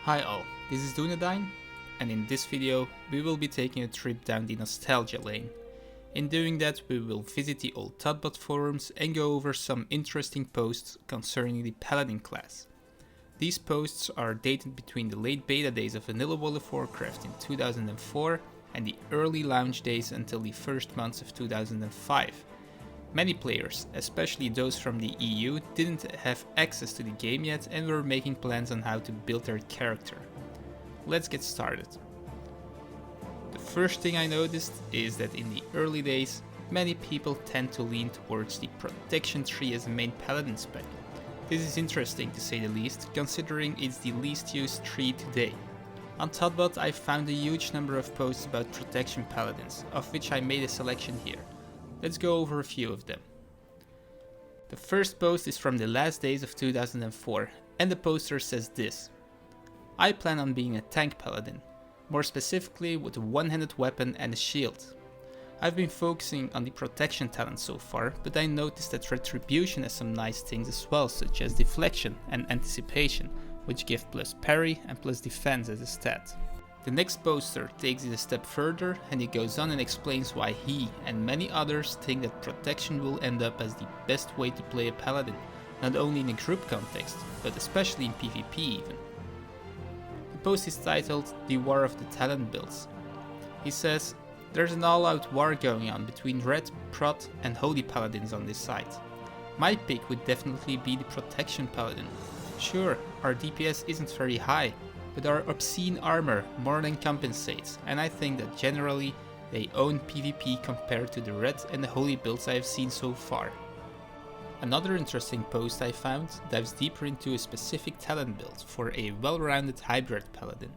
Hi all, this is Dunedain, and in this video we will be taking a trip down the nostalgia lane. In doing that we will visit the old Thottbot forums and go over some interesting posts concerning the Paladin class. These posts are dated between the late beta days of vanilla World of Warcraft in 2004 and the early launch days until the first months of 2005. Many players, especially those from the EU, didn't have access to the game yet and were making plans on how to build their character. Let's get started. The first thing I noticed is that in the early days, many people tend to lean towards the protection tree as a main paladin spec. This is interesting to say the least, considering it's the least used tree today. On Thottbot I found a huge number of posts about protection paladins, of which I made a selection here. Let's go over a few of them. The first post is from the last days of 2004, and the poster says this: I plan on being a tank paladin, more specifically with a one-handed weapon and a shield. I've been focusing on the protection talent so far, but I noticed that retribution has some nice things as well, such as deflection and anticipation, which give plus parry and plus defense as a stat. The next poster takes it a step further and he goes on and explains why he and many others think that protection will end up as the best way to play a paladin, not only in a group context, but especially in PvP even. The post is titled The War of the Talent Builds. He says, there's an all-out war going on between Red, Prot and Holy Paladins on this side. My pick would definitely be the Protection Paladin. Sure, our DPS isn't very high, but our obscene armor more than compensates, and I think that generally they own PvP compared to the Red and the Holy builds I have seen so far. Another interesting post I found dives deeper into a specific talent build for a well-rounded hybrid paladin.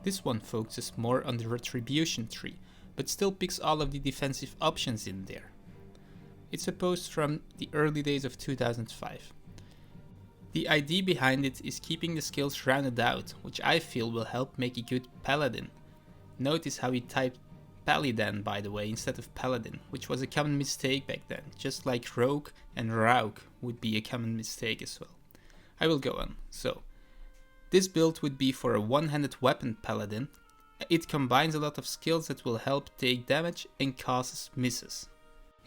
This one focuses more on the retribution tree, but still picks all of the defensive options in there. It's a post from the early days of 2005. The idea behind it is keeping the skills rounded out, which I feel will help make a good paladin. Notice how he typed Paladin by the way instead of Paladin, which was a common mistake back then, just like Rogue and Raug would be a common mistake as well. I will go on. So, this build would be for a one-handed weapon paladin. It combines a lot of skills that will help take damage and causes misses.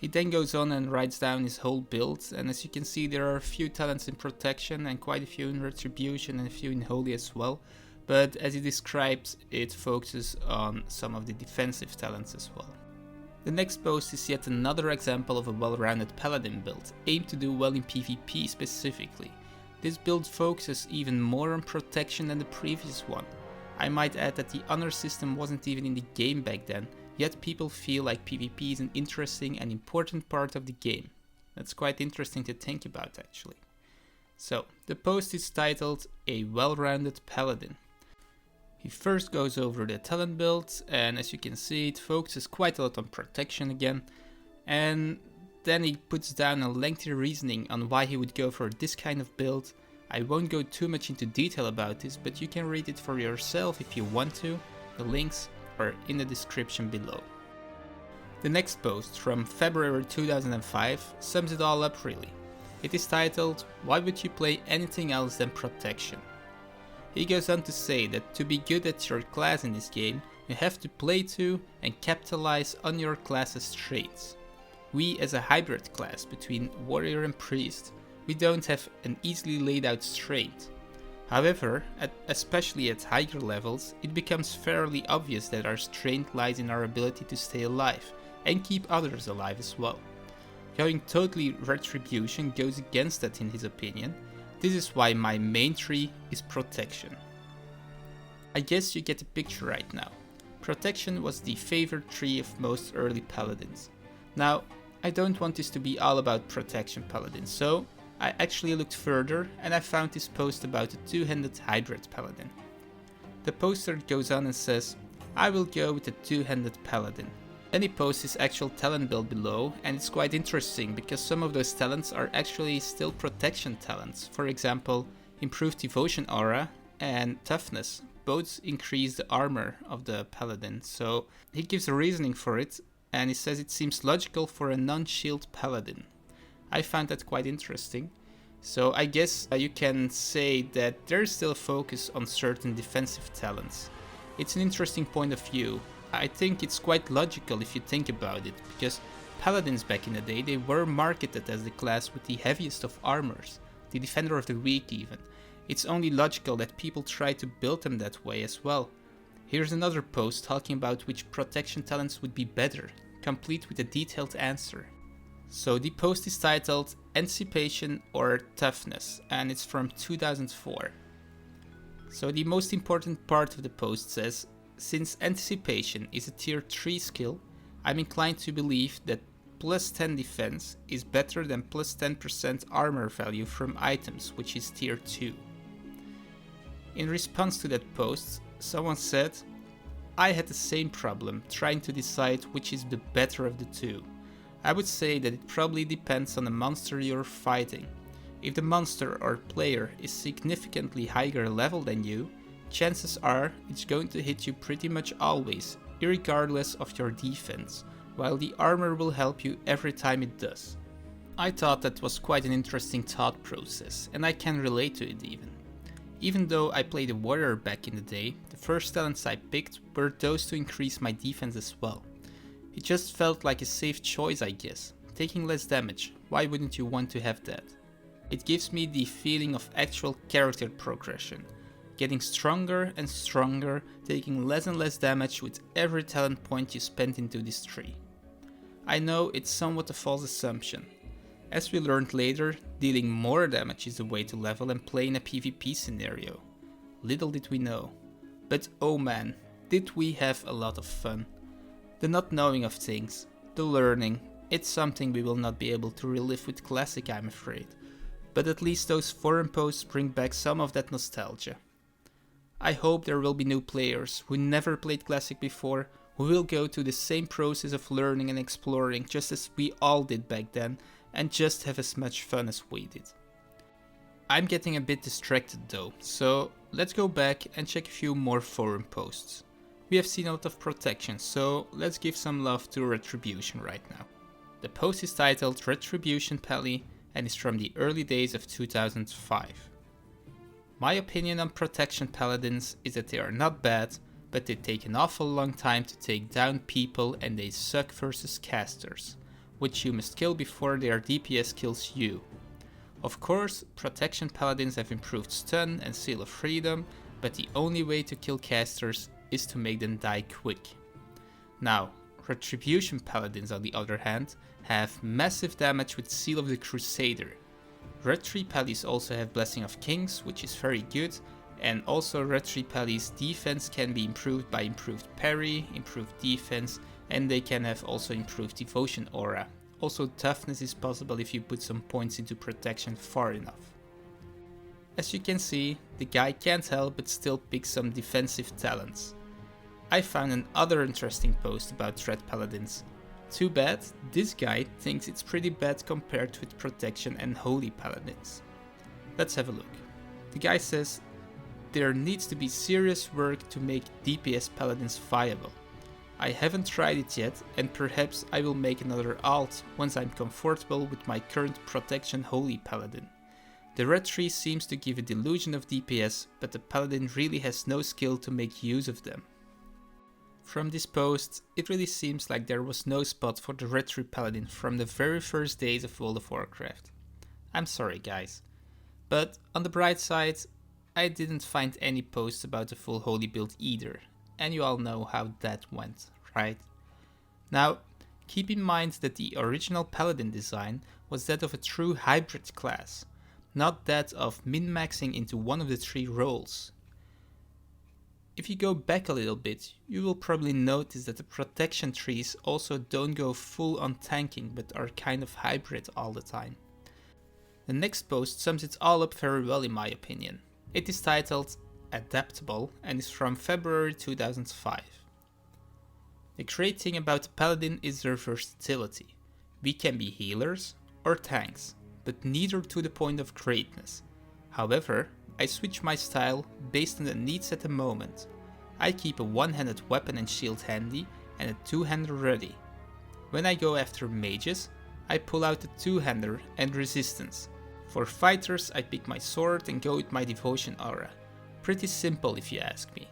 He then goes on and writes down his whole build, and as you can see there are a few talents in protection and quite a few in retribution and a few in holy as well, but as he describes it focuses on some of the defensive talents as well. The next post is yet another example of a well-rounded paladin build, aimed to do well in PvP specifically. This build focuses even more on protection than the previous one. I might add that the honor system wasn't even in the game back then, yet people feel like PvP is an interesting and important part of the game. That's quite interesting to think about actually. So, the post is titled A Well-Rounded Paladin. He first goes over the talent builds, and as you can see it focuses quite a lot on protection again, and then he puts down a lengthy reasoning on why he would go for this kind of build. I won't go too much into detail about this, but you can read it for yourself if you want to. The links are in the description below. The next post from February 2005 sums it all up really. It is titled, Why would you play anything else than protection? He goes on to say that to be good at your class in this game, you have to play to and capitalize on your class's traits. We as a hybrid class between warrior and priest, we don't have an easily laid out strength. However, especially at higher levels, it becomes fairly obvious that our strength lies in our ability to stay alive and keep others alive as well. Going totally retribution goes against that in his opinion. This is why my main tree is protection. I guess you get a picture right now. Protection was the favorite tree of most early paladins. Now, I don't want this to be all about protection paladins, so I actually looked further and I found this post about a two-handed hybrid paladin. The poster goes on and says, I will go with a two-handed paladin. Then he posts his actual talent build below, and it's quite interesting because some of those talents are actually still protection talents. For example, improved devotion aura and toughness both increase the armor of the paladin, so he gives a reasoning for it and he says it seems logical for a non-shield paladin. I found that quite interesting. So I guess you can say that there is still a focus on certain defensive talents. It's an interesting point of view. I think it's quite logical if you think about it, because Paladins back in the day, they were marketed as the class with the heaviest of armors, the defender of the weak even. It's only logical that people try to build them that way as well. Here's another post talking about which protection talents would be better, complete with a detailed answer. So the post is titled Anticipation or Toughness, and it's from 2004. So the most important part of the post says, since Anticipation is a tier 3 skill, I'm inclined to believe that plus 10 defense is better than plus 10% armor value from items, which is tier 2. In response to that post, someone said, I had the same problem trying to decide which is the better of the two. I would say that it probably depends on the monster you're fighting. If the monster or player is significantly higher level than you, chances are it's going to hit you pretty much always, irregardless of your defense, while the armor will help you every time it does. I thought that was quite an interesting thought process, and I can relate to it even. Even though I played a warrior back in the day, the first talents I picked were those to increase my defense as well. It just felt like a safe choice, I guess. Taking less damage, why wouldn't you want to have that? It gives me the feeling of actual character progression. Getting stronger and stronger, taking less and less damage with every talent point you spend into this tree. I know it's somewhat a false assumption. As we learned later, dealing more damage is the way to level and play in a PvP scenario. Little did we know. But oh man, did we have a lot of fun. The not knowing of things, the learning, it's something we will not be able to relive with Classic, I'm afraid. But at least those forum posts bring back some of that nostalgia. I hope there will be new players who never played Classic before, who will go through the same process of learning and exploring just as we all did back then, and just have as much fun as we did. I'm getting a bit distracted though, so let's go back and check a few more forum posts. We have seen a lot of protection, so let's give some love to Retribution right now. The post is titled Retribution Pally and is from the early days of 2005. My opinion on protection paladins is that they are not bad, but they take an awful long time to take down people and they suck versus casters, which you must kill before their DPS kills you. Of course, protection paladins have improved stun and seal of freedom, but the only way to kill casters is to make them die quick. Now, Retribution Paladins on the other hand have massive damage with Seal of the Crusader. Retri Pallies also have Blessing of Kings, which is very good, and also Retri Pallies defense can be improved by improved parry, improved defense, and they can have also improved devotion aura. Also toughness is possible if you put some points into protection far enough. As you can see, the guy can't help but still pick some defensive talents. I found another interesting post about Threat Paladins. Too bad, this guy thinks it's pretty bad compared with Protection and Holy Paladins. Let's have a look. The guy says, there needs to be serious work to make DPS Paladins viable. I haven't tried it yet, and perhaps I will make another alt once I'm comfortable with my current Protection Holy Paladin. The red tree seems to give a delusion of DPS, but the Paladin really has no skill to make use of them. From this post, it really seems like there was no spot for the Red Tree Paladin from the very first days of World of Warcraft. I'm sorry guys. But on the bright side, I didn't find any posts about the full holy build either, and you all know how that went, right? Now, keep in mind that the original Paladin design was that of a true hybrid class, not that of min-maxing into one of the three roles. If you go back a little bit, you will probably notice that the protection trees also don't go full on tanking but are kind of hybrid all the time. The next post sums it all up very well in my opinion. It is titled Adaptable and is from February 2005. The great thing about the Paladin is their versatility. We can be healers or tanks, but neither to the point of greatness. However, I switch my style based on the needs at the moment. I keep a one-handed weapon and shield handy and a two-hander ready. When I go after mages, I pull out the two-hander and resistance. For fighters, I pick my sword and go with my devotion aura. Pretty simple if you ask me.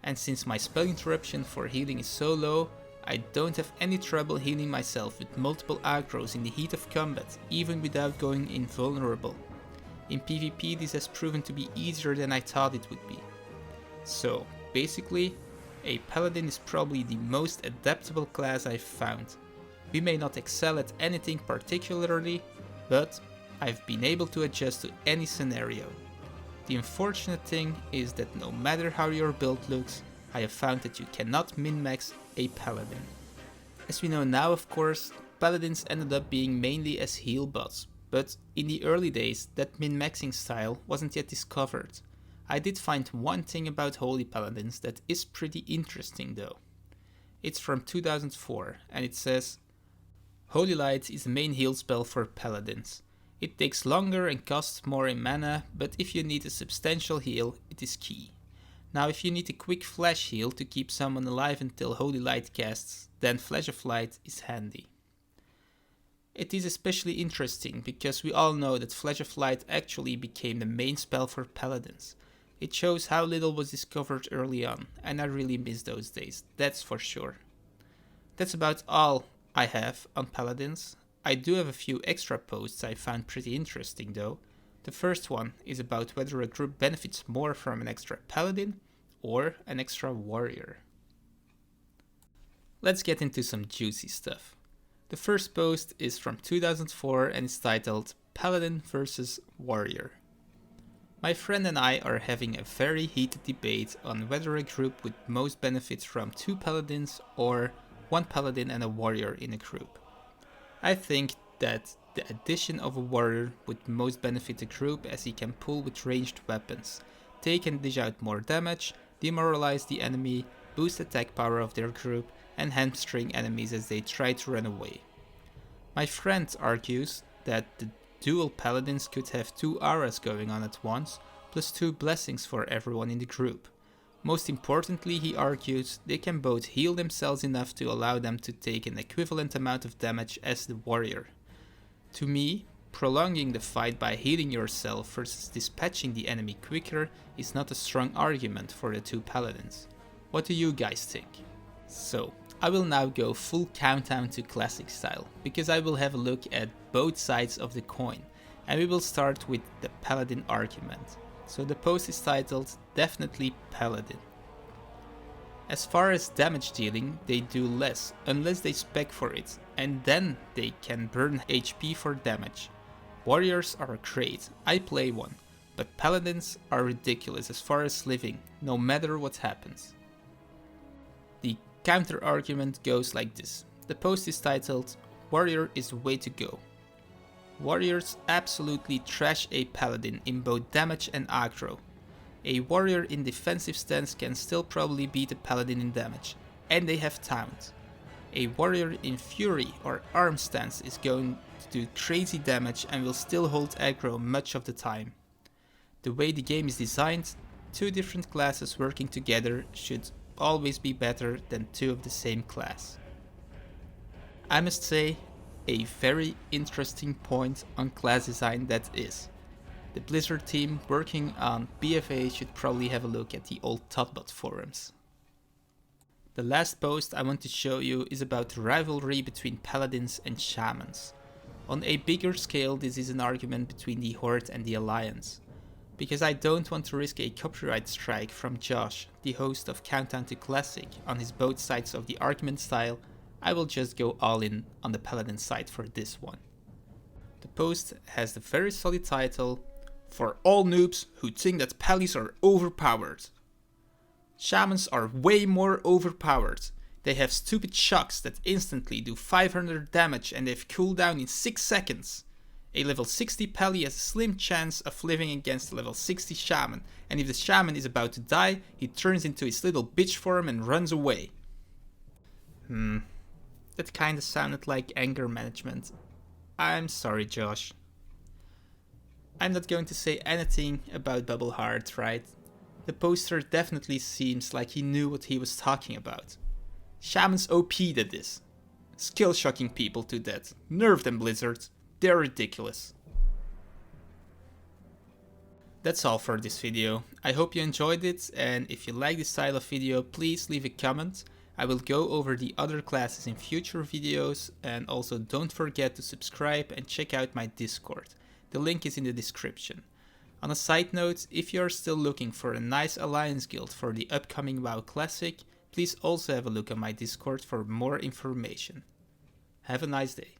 And since my spell interruption for healing is so low, I don't have any trouble healing myself with multiple aggros in the heat of combat, even without going invulnerable. In PvP this has proven to be easier than I thought it would be. So, basically, a Paladin is probably the most adaptable class I've found. We may not excel at anything particularly, but I've been able to adjust to any scenario. The unfortunate thing is that no matter how your build looks, I have found that you cannot min-max a Paladin. As we know now, of course, Paladins ended up being mainly as heal bots, but in the early days that min-maxing style wasn't yet discovered. I did find one thing about Holy Paladins that is pretty interesting though. It's from 2004 and it says, Holy Light is the main heal spell for Paladins. It takes longer and costs more in mana, but if you need a substantial heal, it is key. Now if you need a quick flash heal to keep someone alive until Holy Light casts, then Flash of Light is handy. It is especially interesting because we all know that Flash of Light actually became the main spell for Paladins. It shows how little was discovered early on, and I really miss those days, that's for sure. That's about all I have on Paladins. I do have a few extra posts I found pretty interesting though. The first one is about whether a group benefits more from an extra Paladin or an extra Warrior. Let's get into some juicy stuff. The first post is from 2004 and is titled Paladin vs Warrior. My friend and I are having a very heated debate on whether a group would most benefit from 2 Paladins or 1 Paladin and a Warrior in a group. I think that the addition of a Warrior would most benefit the group as he can pull with ranged weapons, take and dish out more damage, demoralize the enemy, boost attack power of their group, and hamstring enemies as they try to run away. My friend argues that the dual Paladins could have 2 auras going on at once, plus 2 blessings for everyone in the group. Most importantly, he argues, they can both heal themselves enough to allow them to take an equivalent amount of damage as the Warrior. To me, prolonging the fight by healing yourself versus dispatching the enemy quicker is not a strong argument for the 2 Paladins. What do you guys think? So, I will now go full countdown to classic style, because I will have a look at both sides of the coin, and we will start with the Paladin argument. So the post is titled Definitely Paladin. As far as damage dealing, they do less, unless they spec for it, and then they can burn HP for damage. Warriors are great, I play one, but Paladins are ridiculous as far as living, no matter what happens. The counter argument goes like this. The post is titled Warrior is the way to go. Warriors absolutely trash a Paladin in both damage and aggro. A Warrior in defensive stance can still probably beat a Paladin in damage, and they have taunt. A Warrior in Fury or Arm stance is going to do crazy damage and will still hold aggro much of the time. The way the game is designed, 2 different classes working together should always be better than 2 of the same class. I must say, a very interesting point on class design that is. The Blizzard team working on BFA should probably have a look at the old Thottbot forums. The last post I want to show you is about the rivalry between Paladins and Shamans. On a bigger scale, this is an argument between the Horde and the Alliance. Because I don't want to risk a copyright strike from Josh, the host of Countdown to Classic, on his both sides of the argument style, I will just go all in on the Paladin side for this one. The post has the very solid title, For all noobs who think that Palis are overpowered. Shamans are way more overpowered. They have stupid shocks that instantly do 500 damage and they have cooldown in 6 seconds. A level 60 Pally has a slim chance of living against a level 60 Shaman, and if the Shaman is about to die, he turns into his little bitch form and runs away. That kinda sounded like anger management. I'm sorry, Josh. I'm not going to say anything about Bubble Heart, right? The poster definitely seems like he knew what he was talking about. Shamans OP did this. Skill shocking people to death. Nerve them, Blizzard. They're ridiculous. That's all for this video. I hope you enjoyed it, and if you like this style of video, please leave a comment. I will go over the other classes in future videos, and also don't forget to subscribe and check out my Discord. The link is in the description. On a side note, if you are still looking for a nice alliance guild for the upcoming WoW Classic, please also have a look at my Discord for more information. Have a nice day.